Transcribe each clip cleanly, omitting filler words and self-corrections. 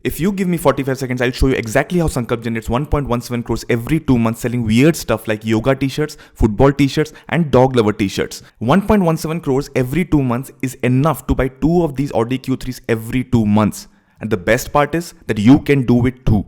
If you give me 45 seconds, I'll show you exactly how Sankalp generates 1.17 crores every 2 months selling weird stuff like yoga t-shirts, football t-shirts, and dog lover t-shirts. 1.17 crores every 2 months is enough to buy 2 of these Audi Q3s every 2 months. And the best part is that you can do it too.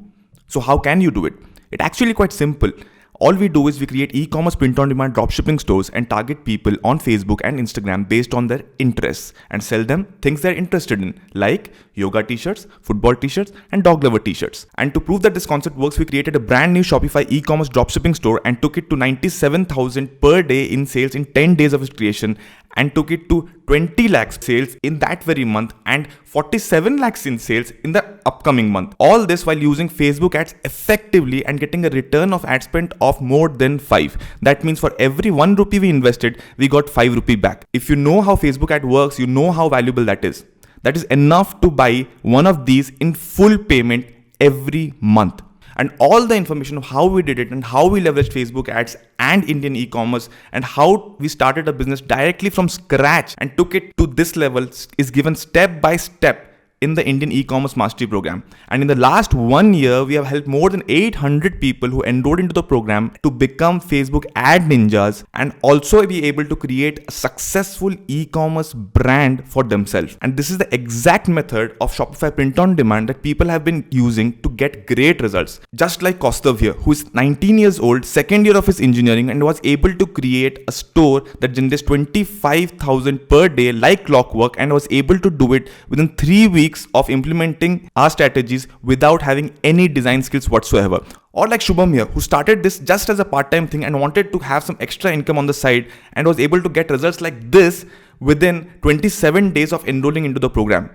So how can you do it? It's actually quite simple. All we do is we create e-commerce print-on-demand dropshipping stores and target people on Facebook and Instagram based on their interests and sell them things they're interested in, like yoga t-shirts, football t-shirts, and dog lover t-shirts. And to prove that this concept works, we created a brand new Shopify e-commerce dropshipping store and took it to 97,000 per day in sales in 10 days of its creation, and took it to 20 lakhs sales in that very month and 47 lakhs in sales in the upcoming month. All this while using Facebook ads effectively and getting a return of ad spend of more than 5. That means for every 1 rupee we invested, we got 5 rupee back. If you know how Facebook ad works, you know how valuable that is. That is enough to buy one of these in full payment every month. And all the information of how we did it and how we leveraged Facebook ads and Indian e-commerce and how we started a business directly from scratch and took it to this level is given step by step in the Indian e-commerce mastery program. And in the last 1 year, we have helped more than 800 people who enrolled into the program to become Facebook ad ninjas and also be able to create a successful e-commerce brand for themselves. And this is the exact method of Shopify print on demand that people have been using to get great results. Just like Kaustav here, who is 19 years old, second year of his engineering, and was able to create a store that generates 25,000 per day like clockwork, and was able to do it within 3 weeks of implementing our strategies without having any design skills whatsoever. Or like Shubham here, who started this just as a part-time thing and wanted to have some extra income on the side and was able to get results like this within 27 days of enrolling into the program.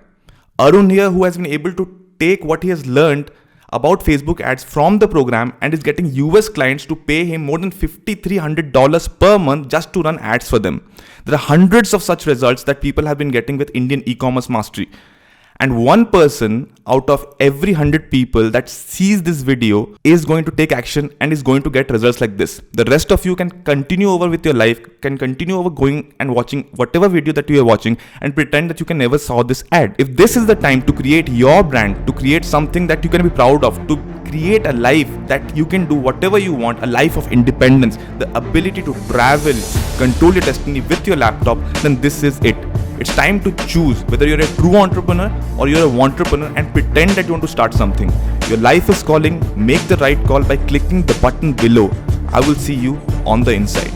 Arun here, who has been able to take what he has learned about Facebook ads from the program and is getting US clients to pay him more than $5,300 per month just to run ads for them. There are hundreds of such results that people have been getting with Indian e-commerce mastery. And one person out of every 100 people that sees this video is going to take action and is going to get results like this. The rest of you can continue over with your life, can continue over going and watching whatever video that you are watching and pretend that you can never saw this ad. If this is the time to create your brand, to create something that you can be proud of, to create a life that you can do whatever you want, a life of independence, the ability to travel, control your destiny with your laptop, then this is it. It's time to choose whether you're a true entrepreneur or you're a entrepreneur and pretend that you want to start something. Your life is calling. Make the right call by clicking the button below. I will see you on the inside.